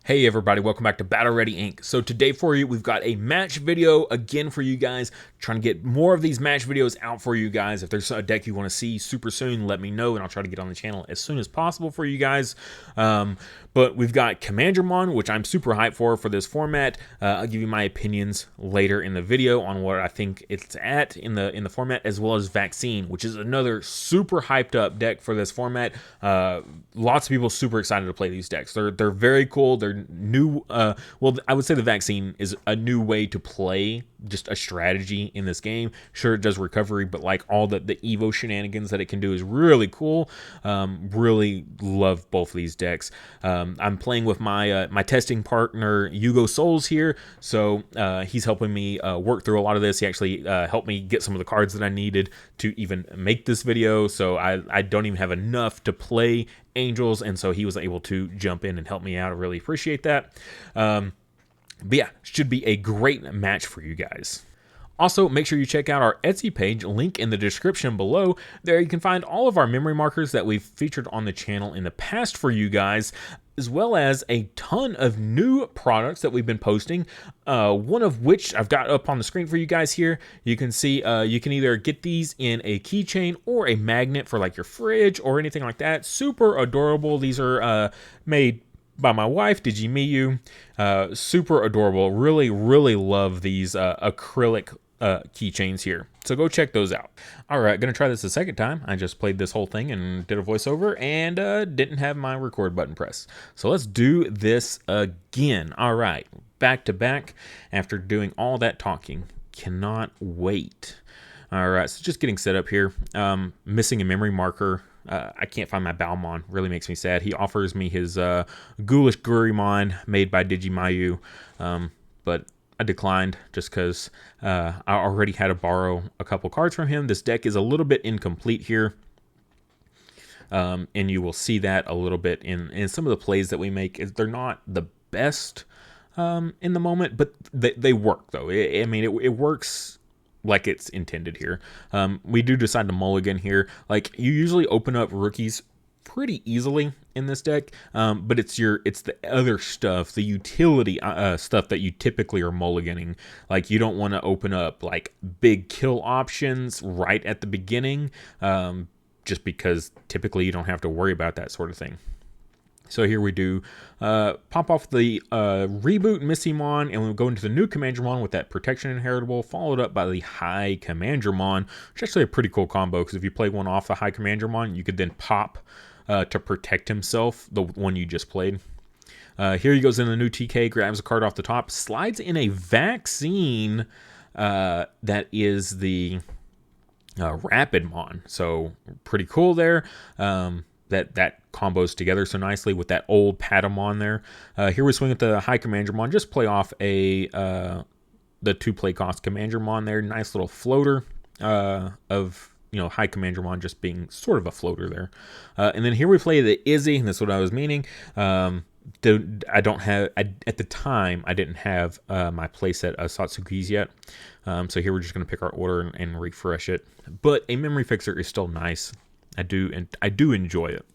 Hey everybody, welcome back to Battle Ready Inc. So today for you, we've got a match video again for you guys. Trying to get more of these match videos out for you guys. If there's a deck you want to see super soon, let me know and I'll try to get on the channel as soon as possible for you guys. But we've got Commandramon, which I'm super hyped for this format. I'll give you my opinions later in the video on what I think it's at in the format, as well as Vaccine, which is another super hyped up deck for this format. Lots of people super excited to play these decks. They're very cool. They're new. Well, I would say the Vaccine is a new way to play just a strategy in this game. Sure, it does recovery, but like all the Evo shenanigans that it can do is really cool. Really love both of these decks. I'm playing with my my testing partner Hugo Souls here, so he's helping me work through a lot of this. He actually helped me get some of the cards that I needed to even make this video, so I don't even have enough to play Angels, and so he was able to jump in and help me out. I really appreciate that. But yeah, should be a great match for you guys. Also, make sure you check out our Etsy page, link in the description below. There you can find all of our memory markers that we've featured on the channel in the past for you guys, as well as a ton of new products that we've been posting, one of which I've got up on the screen for you guys here. You can see you can either get these in a keychain or a magnet for like your fridge or anything like that. Super adorable. These are made by my wife, Digimon. Super adorable. Really love these acrylic keychains here. So go check those out. All right, gonna try this a second time. I just played this whole thing and did a voiceover and didn't have my record button pressed. So let's do this again. All right, back to back after doing all that talking. Cannot wait. All right, so just getting set up here. Missing a memory marker. I can't find my Balmon. Really makes me sad. He offers me his Ghoulish Gurimon made by Digimon, but I declined just because I already had to borrow a couple cards from him. This deck is a little bit incomplete here, and you will see that a little bit in some of the plays that we make. They're not the best in the moment, but they work, though. I mean, it works like it's intended here. We do decide to mulligan here. Like, you usually open up rookies pretty easily in this deck, but it's the other stuff, the utility stuff that you typically are mulliganing. Like, you don't want to open up like big kill options right at the beginning, just because typically you don't have to worry about that sort of thing. So here we do pop off the reboot Missymon, and we'll go into the new Commandramon with that Protection Inheritable, followed up by the High Commandramon, which is actually a pretty cool combo, because if you play one off the High Commandramon, you could then pop to protect himself, the one you just played. Here he goes in the new TK, grabs a card off the top, slides in a Vaccine that is the Rapidmon. So pretty cool there. That combos together so nicely with that old Patamon there. Here we swing at the High Commandramon. Just play off the 2-play cost Commandramon there. Nice little floater of, you know, High Commandramon just being sort of a floater there. And then here we play the Izzy, and that's what I was meaning. I don't have, at the time, I didn't have my playset of Satsukis yet. So here we're just going to pick our order and refresh it. But a memory fixer is still nice. I do enjoy it.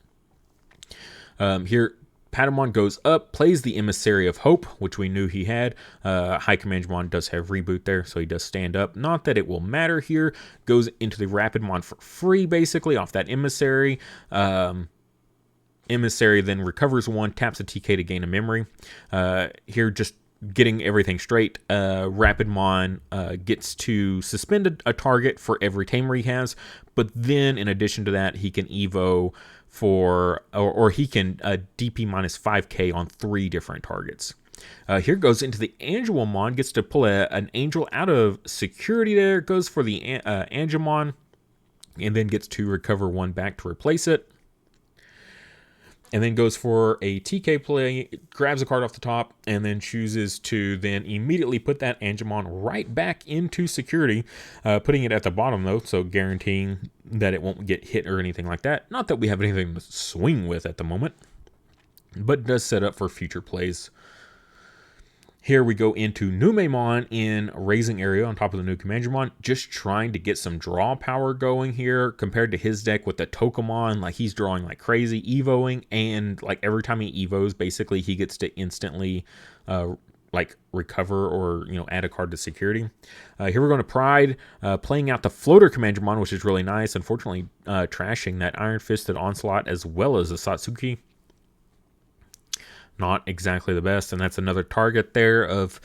Here, Patamon goes up, plays the Emissary of Hope, which we knew he had. High Commandramon does have reboot there, so he does stand up. Not that it will matter here. Goes into the Rapidmon for free, basically, off that Emissary. Emissary then recovers 1, taps a TK to gain a memory. Here, just getting everything straight, Rapidmon gets to suspend a target for every tamer he has, but then in addition to that, he can Evo for, or he can DP minus 5k on 3 different targets. Here goes into the Angelmon, gets to pull an Angel out of security there, goes for the Angelmon, and then gets to recover 1 back to replace it. And then goes for a TK play, grabs a card off the top, and then chooses to then immediately put that Angemon right back into security, putting it at the bottom, though, so guaranteeing that it won't get hit or anything like that. Not that we have anything to swing with at the moment, but does set up for future plays. Here we go into Numemon in Raising Area on top of the new Commandramon, just trying to get some draw power going here compared to his deck with the Tokamon. Like, he's drawing like crazy, evoing, and like every time he evos, basically he gets to instantly like recover or, you know, add a card to security. Here we're going to Pride, playing out the Floater Commandramon, which is really nice. Unfortunately, trashing that Iron Fisted Onslaught as well as the Satsuki. Not exactly the best, and that's another target there of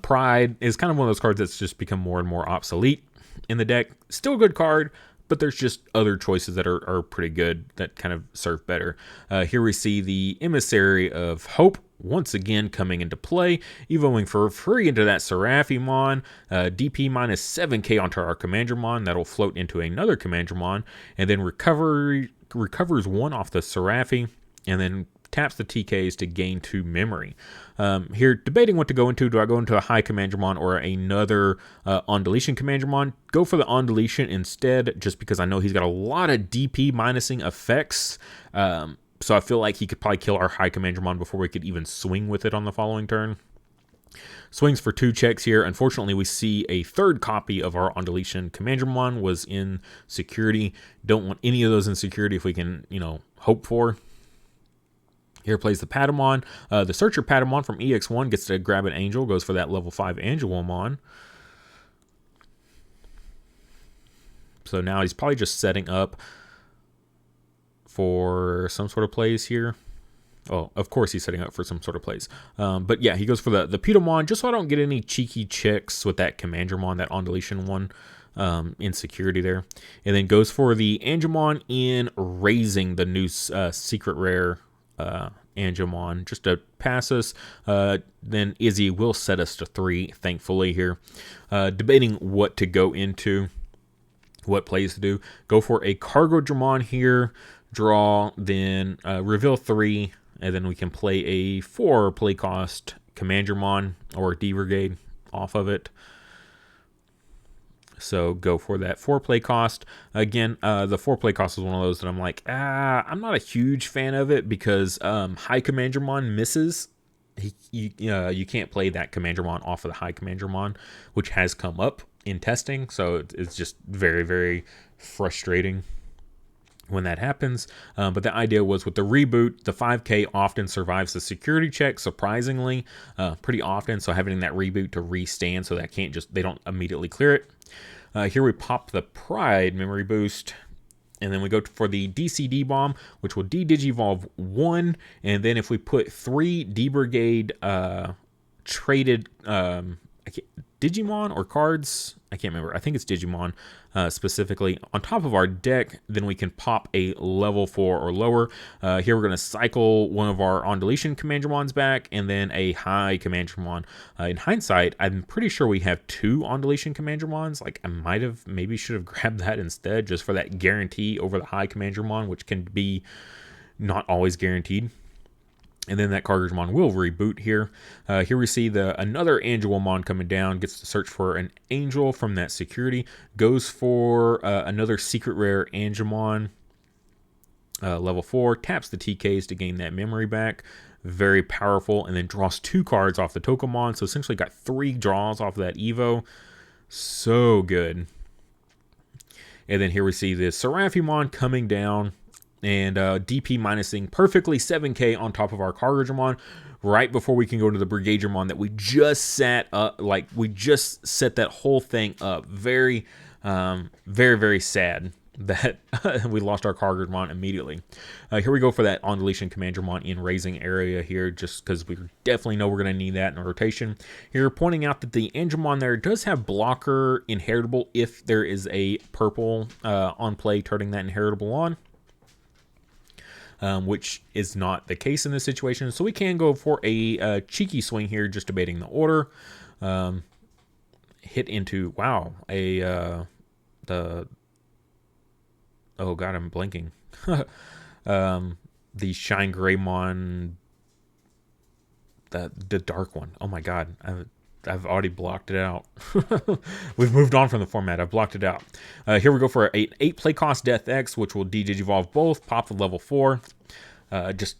Pride. Is kind of one of those cards that's just become more and more obsolete in the deck. Still a good card, but there's just other choices that are pretty good that kind of serve better. Here we see the Emissary of Hope once again coming into play, evoing for free into that Seraphimon, DP minus 7k onto our Commandramon. That'll float into another Commandramon, and then recovers one off the Seraphi, and then taps the TKs to gain 2 memory. Here, debating what to go into. Do I go into a high Commandramon or another on deletion Commandramon? Go for the on deletion instead, just because I know he's got a lot of DP minusing effects. So I feel like he could probably kill our high Commandramon before we could even swing with it on the following turn. Swings for 2 checks here. Unfortunately, we see a third copy of our on deletion Commandramon was in security. Don't want any of those in security if we can, you know, hope for. Here plays the Patamon. The Searcher Patamon from EX1 gets to grab an Angel, goes for that level 5 Angelomon. So now he's probably just setting up for some sort of plays here. Oh, of course he's setting up for some sort of plays. But yeah, he goes for the Pedomon, just so I don't get any cheeky checks with that Commandramon, that on deletion one. In security there. And then goes for the Angemon in Raising, the new secret rare Angemon, just to pass us. Then Izzy will set us to 3, thankfully here. Debating what to go into, what plays to do. Go for a Cargodramon here, draw, then reveal 3, and then we can play a 4 play cost Commandramon or D-Brigade off of it. So go for that 4 play cost. Again, the 4 play cost is one of those that I'm like, I'm not a huge fan of it because High Commandramon misses. You can't play that Commandramon off of the High Commandramon, which has come up in testing. So it's just very, very frustrating when that happens. But the idea was with the reboot, the 5k often survives the security check, surprisingly, pretty often. So having that reboot to restand so that they don't immediately clear it. Here we pop the Pride memory boost, and then we go for the DCD bomb, which will D-Digivolve 1, and then if we put 3 D-Brigade traded Digimon or cards, I can't remember, I think it's Digimon specifically, on top of our deck, then we can pop a level 4 or lower. Here we're going to cycle one of our on deletion Commandramons back, and then a high Commandramon. In hindsight, I'm pretty sure we have 2 on deletion Commandramons. Like, I maybe should have grabbed that instead, just for that guarantee over the high Commandramon, which can be not always guaranteed. And then that Cargodramon will reboot here. Here we see another Angelomon coming down, gets to search for an Angel from that security, goes for another secret rare Angemon, level 4, taps the TKs to gain that memory back. Very powerful, and then draws 2 cards off the Tokamon, so essentially got 3 draws off of that Evo. So good. And then here we see the Seraphimon coming down, and DP minusing perfectly 7k on top of our Cargodramon right before we can go to the Brigadramon that we just set up. Like, we just set that whole thing up. Very, very, very sad that we lost our Cargodramon immediately. Here we go for that on deletion Commandramon in Raising Area here, just because we definitely know we're going to need that in a rotation. Here, pointing out that the Angemon there does have blocker inheritable if there is a purple on play, turning that inheritable on. Which is not the case in this situation. So we can go for a cheeky swing here, just debating the order. Hit into, wow, oh god, I'm blanking. The Shine Greymon, the dark one. Oh my god, I've already blocked it out. We've moved on from the format. I've blocked it out. Here we go for an 8 play cost Death X, which will D-Digivolve both, pop the level 4. Just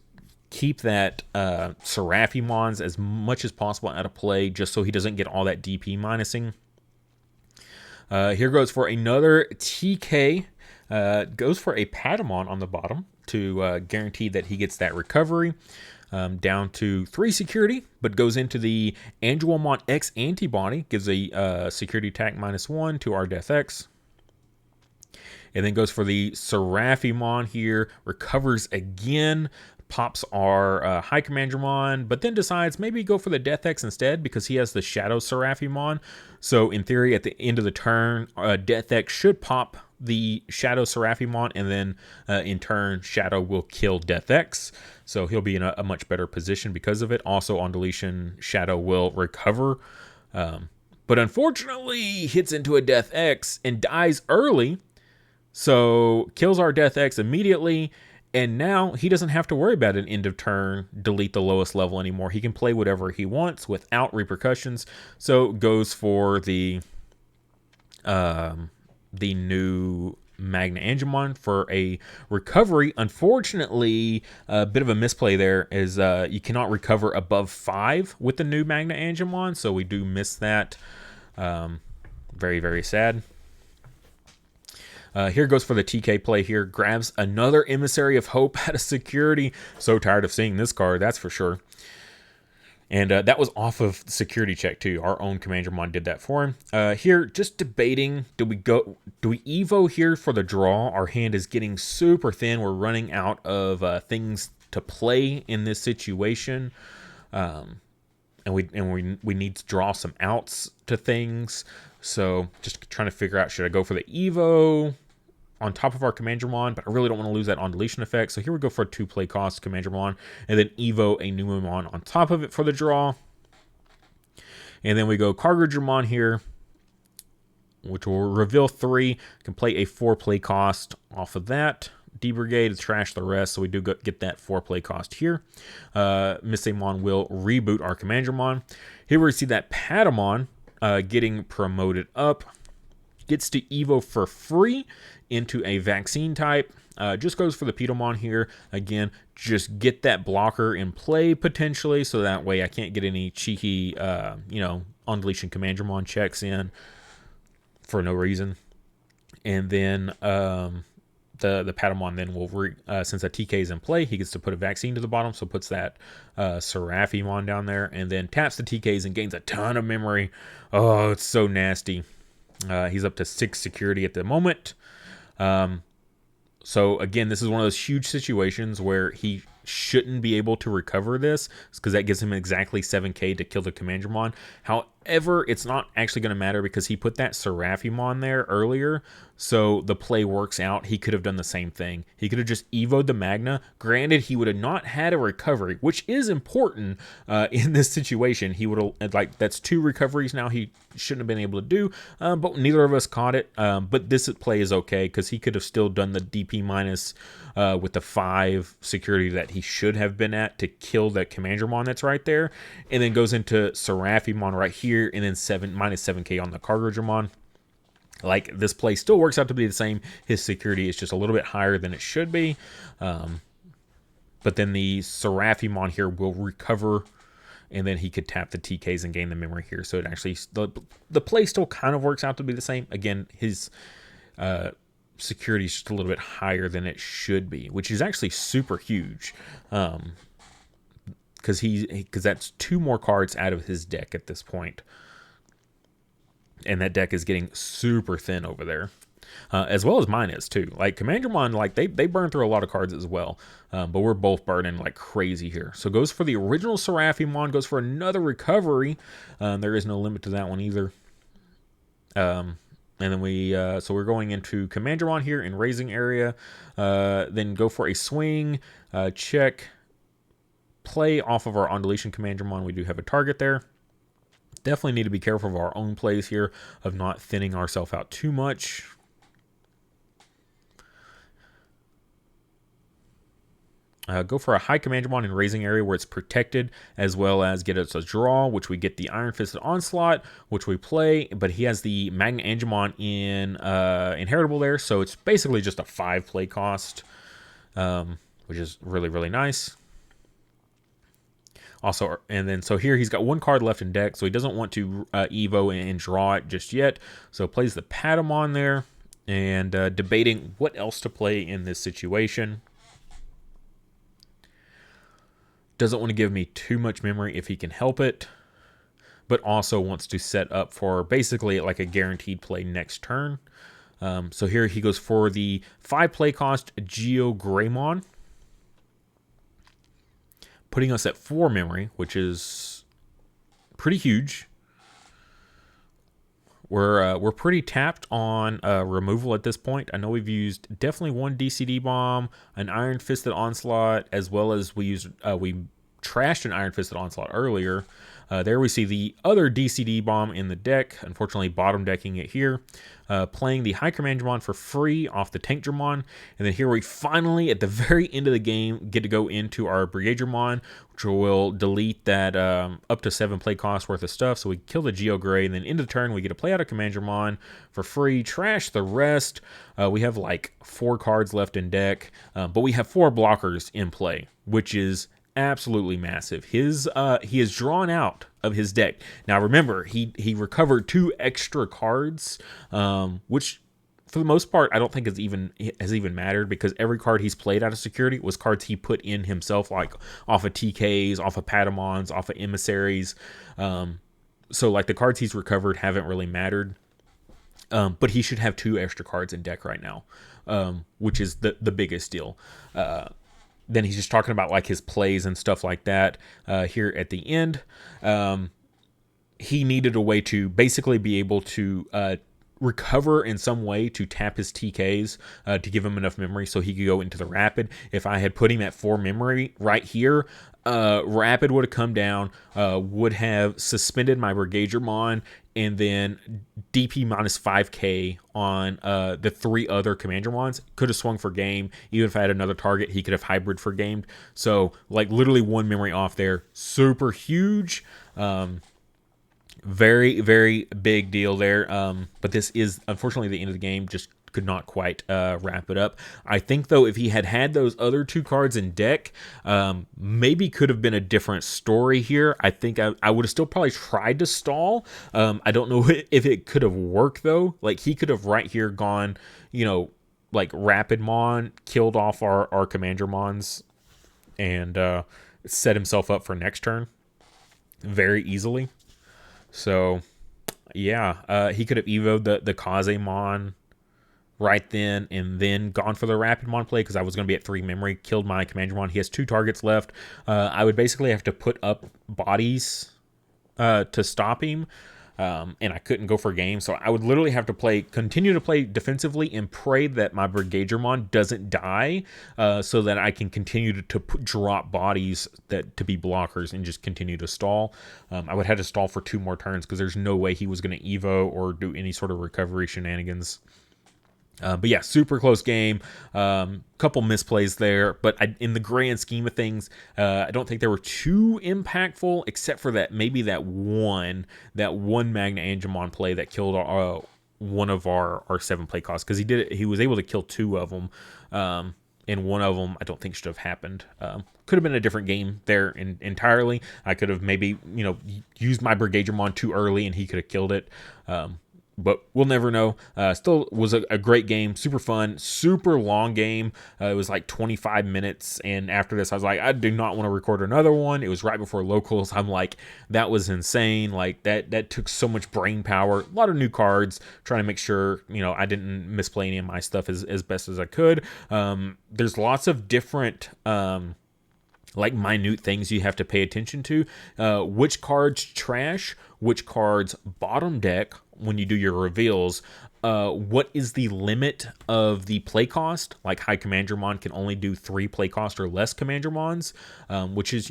keep that Seraphimons as much as possible out of play, just so he doesn't get all that DP minusing. Here goes for another TK. Goes for a Patamon on the bottom to guarantee that he gets that recovery. Down to 3 security, but goes into the Angelomon X antibody, gives a security attack -1 to our Death X. And then goes for the Seraphimon here, recovers again, pops our High Commandramon, but then decides maybe go for the Death X instead because he has the Shadow Seraphimon. So in theory, at the end of the turn, Death X should pop the Shadow Seraphimon, and then in turn, Shadow will kill Death X. So he'll be in a much better position because of it. Also on deletion, Shadow will recover. But unfortunately, hits into a Death X and dies early. So kills our Death X immediately. And now he doesn't have to worry about an end of turn, delete the lowest level anymore. He can play whatever he wants without repercussions. So goes for the new Magna Angemon for a recovery. Unfortunately, a bit of a misplay there is you cannot recover above 5 with the new Magna Angemon, so we do miss that. Very, very sad. Here goes for the TK play here. Grabs another Emissary of Hope out of security. So tired of seeing this card, that's for sure. And that was off of security check too. Our own Commandramon did that for him. Here, just debating, do we Evo here for the draw? Our hand is getting super thin. We're running out of things to play in this situation. And we need to draw some outs to things. So just trying to figure out, should I go for the Evo on top of our Commandramon, but I really don't want to lose that on deletion effect. So here we go for a 2-play cost Commandramon, and then Evo a Numemon on top of it for the draw. And then we go Cargadramon here, which will reveal 3. Can play a 4-play cost off of that. D-Brigade, trash the rest, so we do get that 4-play cost here. Missamon will reboot our Commandramon. Here we see that Patamon getting promoted up. Gets to Evo for free into a vaccine type. Just goes for the Pedomon here. Again, just get that blocker in play potentially, so that way I can't get any cheeky, on deletion Commandramon checks in for no reason. And then the Patamon then will, since that TK is in play, he gets to put a vaccine to the bottom, so puts that Seraphimon down there, and then taps the TKs and gains a ton of memory. Oh, it's so nasty. He's up to 6 security at the moment. So again, this is one of those huge situations where he shouldn't be able to recover this, because that gives him exactly 7k to kill the Commandramon. However, it's not actually going to matter because he put that Seraphimon there earlier, so the play works out. He could have done the same thing. He could have just Evo'd the Magna. Granted, he would have not had a recovery, which is important in this situation. He would have, that's 2 recoveries now he shouldn't have been able to do, but neither of us caught it. But this play is okay because he could have still done the DP minus with the 5 security that he should have been at to kill that Commandramon that's right there, and then goes into Seraphimon right here, and then -7k on the Cargadramon. Like, this play still works out to be the same. His security is just a little bit higher than it should be. But then the Seraphimon here will recover, and then he could tap the TKs and gain the memory here. So it actually, the play still kind of works out to be the same. Again, his security is just a little bit higher than it should be, which is actually super huge. Because that's 2 more cards out of his deck at this point. And that deck is getting super thin over there. As well as mine is too. Like, Commandramon, like, they burn through a lot of cards as well. But we're both burning like crazy here. So goes for the original Seraphimon, goes for another recovery. There is no limit to that one either. And then so we're going into Commandramon here in raising area. Then go for a swing, check, play off of our on deletion Commandramon. We do have a target there. Definitely need to be careful of our own plays here, of not thinning ourselves out too much. Go for a high Commandramon in raising area where it's protected, as well as get us a draw, which we get the Iron Fisted Onslaught, which we play, but he has the Magna Angemon in inheritable there, so it's basically just a 5-play cost, which is really, really nice. Also, and then so here he's got one card left in deck, so he doesn't want to Evo and draw it just yet. So plays the Patamon there, and debating what else to play in this situation. Doesn't want to give me too much memory if he can help it, but also wants to set up for basically like a guaranteed play next turn. So here he goes for the 5 play cost Geogramon, putting us at 4 memory, which is pretty huge. We're pretty tapped on removal at this point. I know we've used definitely one DCD bomb, an Iron Fisted Onslaught, as well as we trashed an Iron Fisted Onslaught earlier. There we see the other DCD bomb in the deck, unfortunately bottom decking it here. Playing the High Commandramon for free off the Tankdramon. And then here we finally, at the very end of the game, get to go into our Brigadramon, which will delete that up to 7 play cost worth of stuff. So we kill the Geogray, and then into the turn, we get to play out a Commandramon for free, trash the rest. We have like 4 cards left in deck, but we have 4 blockers in play, which is absolutely massive. He is drawn out of his deck. Now remember, he recovered 2 extra cards, which for the most part I don't think has even mattered, because every card he's played out of security was cards he put in himself, like off of TKs, off of Patamons, off of Emissaries. So like the cards he's recovered haven't really mattered. But he should have 2 extra cards in deck right now, which is the biggest deal. Then he's just talking about like his plays and stuff like that here at the end. He needed a way to basically be able to recover in some way to tap his TKs to give him enough memory so he could go into the Rapid. If I had put him at 4 memory right here, Rapid would have come down, would have suspended my Brigadramon, and then DP minus 5k on the 3 other Commandramons. Could have swung for game. Even if I had another target, he could have hybrid for gamed. So like literally 1 memory off there. Super huge. Very, very big deal there. But this is unfortunately the end of the game. Just could not quite wrap it up. I think though, if he had those other 2 cards in deck, maybe could have been a different story here. I think I would have still probably tried to stall. I don't know if it could have worked though. Like he could have right here gone, like Rapidmon, killed off our Commandramons, and set himself up for next turn very easily. So yeah, he could have evoed the Kazemon right then and then gone for the Rapidmon play, because I was going to be at 3 memory, killed my Commandramon. He has 2 targets left. I would basically have to put up bodies to stop him, and I couldn't go for game. So I would literally have to continue to play defensively and pray that my Brigadramon doesn't die, so that I can continue to drop bodies to be blockers and just continue to stall. I would have to stall for 2 more turns, because there's no way he was going to Evo or do any sort of recovery shenanigans. But yeah, super close game. Couple misplays there, but in the grand scheme of things, I don't think they were too impactful, except for that one Magna Angemon play that killed one of our 7 play costs, because he was able to kill 2 of them, and one of them I don't think should have happened. Could have been a different game there entirely. I could have maybe used my Brigadramon too early and he could have killed it. But we'll never know. Still was a great game. Super fun. Super long game. It was like 25 minutes. And after this, I was like, I do not want to record another one. It was right before locals. I'm like, that was insane. Like, that took so much brain power. A lot of new cards. Trying to make sure, I didn't misplay any of my stuff as best as I could. There's lots of different like minute things you have to pay attention to. Which cards trash, which cards bottom deck when you do your reveals. What is the limit of the play cost? Like High Commandramon can only do 3 play cost or less Commandramons, which is,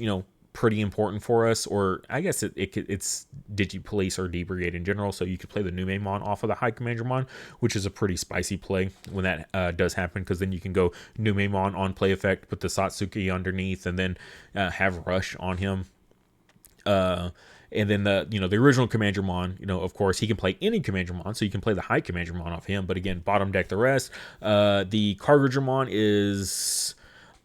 pretty important for us. Or I guess it's Digi-Police or D-Brigade in general, so you could play the Numemon off of the High Commandramon, which is a pretty spicy play when that does happen, because then you can go Numemon on play effect, put the Satsuki underneath, and then have Rush on him. And then the original Commandramon, of course, he can play any Commandramon, so you can play the High Commandramon off him, but again, bottom deck the rest. The Cargadramon is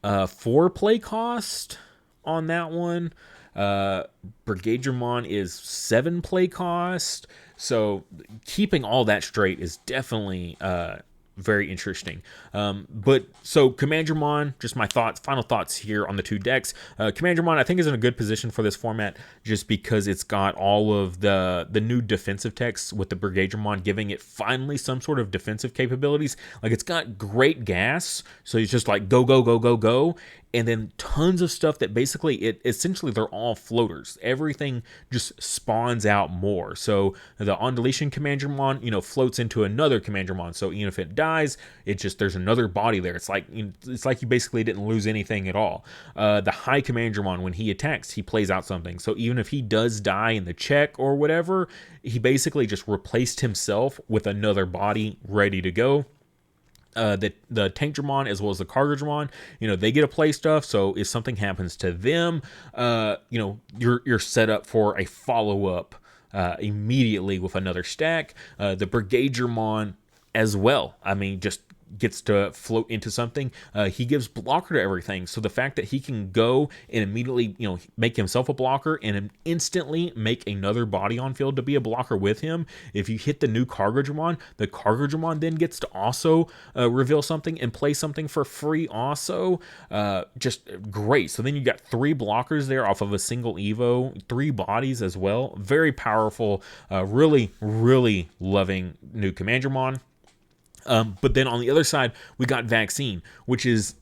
4 play cost on that one. Brigadramon is 7 play cost. So keeping all that straight is definitely very interesting. But so Commandramon, just my final thoughts here on the 2 decks. Commandramon, I think, is in a good position for this format just because it's got all of the new defensive techs with the Brigadramon, giving it finally some sort of defensive capabilities. Like, it's got great gas, so it's just like go, go, go, go, go. And then tons of stuff that basically, essentially they're all floaters. Everything just spawns out more. So the on deletion Commandramon, floats into another Commandramon. So even if it dies, there's another body there. It's like you basically didn't lose anything at all. The high Commandramon, when he attacks, he plays out something. So even if he does die in the check or whatever, he basically just replaced himself with another body ready to go. The Tankdramon as well as the Cargadramon, they get to play stuff. So if something happens to them, you're set up for a follow up immediately with another stack. The Brigadramon as well. I mean, just gets to float into something. He gives blocker to everything. So the fact that he can go and immediately, make himself a blocker and instantly make another body on field to be a blocker with him. If you hit the new Cargadramon, the Cargadramon then gets to also reveal something and play something for free also. Just great. So then you got 3 blockers there off of a single Evo, 3 bodies as well. Very powerful. Really, really loving new Commandramon. But then on the other side, we got Vaccine, which is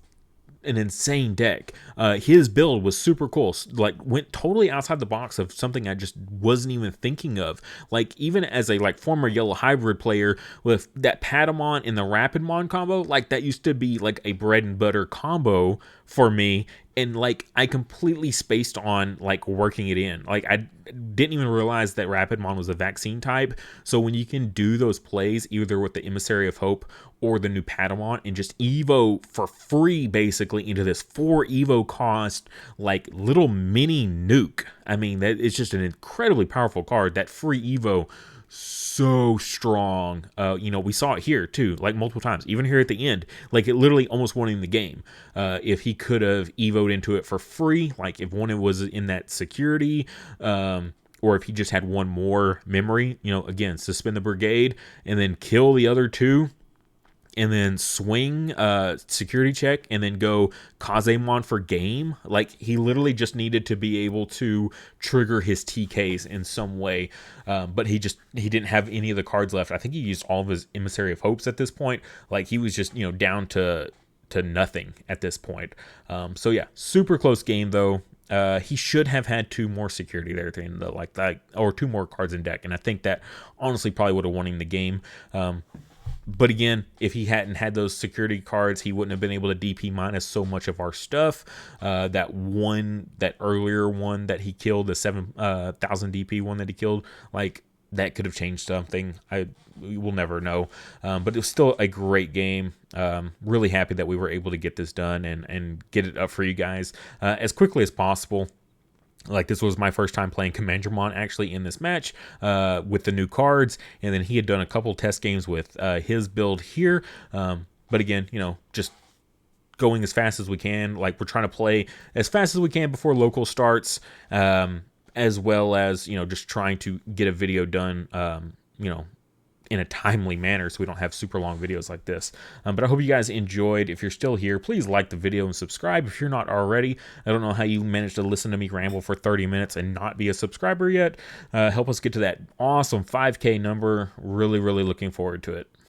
an insane deck. His build was super cool. Like, went totally outside the box of something I just wasn't even thinking of. Like, even as a former yellow hybrid player with that Patamon and the Rapidmon combo, that used to be like a bread and butter combo for me. And I completely spaced on working it in. I didn't even realize that Rapidmon was a vaccine type. So when you can do those plays either with the Emissary of Hope or the new Patamon and just Evo for free basically into this 4 Evo cost little mini nuke. I mean, that is just an incredibly powerful card. That free Evo, so strong. We saw it here too, multiple times, even here at the end, it literally almost won him the game. If he could have evoed into it for free, if one was in that security, or if he just had one more memory, again, suspend the brigade and then kill the other 2. And then swing security check and then go Kazemon for game. He literally just needed to be able to trigger his TKs in some way. But he didn't have any of the cards left. I think he used all of his Emissary of Hopes at this point. He was just, down to nothing at this point. So yeah, super close game though. He should have had 2 more security there at the end of that, or 2 more cards in deck. And I think that honestly probably would have won him the game. But again, if he hadn't had those security cards, he wouldn't have been able to DP minus so much of our stuff. That earlier one that he killed, the 7,000 DP one that he killed, that could have changed something. We will never know. But it was still a great game. Really happy that we were able to get this done and get it up for you guys as quickly as possible. This was my first time playing Commandramon actually in this match with the new cards, and then he had done a couple test games with his build here. But again, just going as fast as we can. We're trying to play as fast as we can before local starts, as well as just trying to get a video done, in a timely manner so we don't have super long videos like this. But I hope you guys enjoyed. If you're still here, please like the video and subscribe if you're not already. I don't know how you managed to listen to me ramble for 30 minutes and not be a subscriber yet. Help us get to that awesome 5K number. Really, really looking forward to it.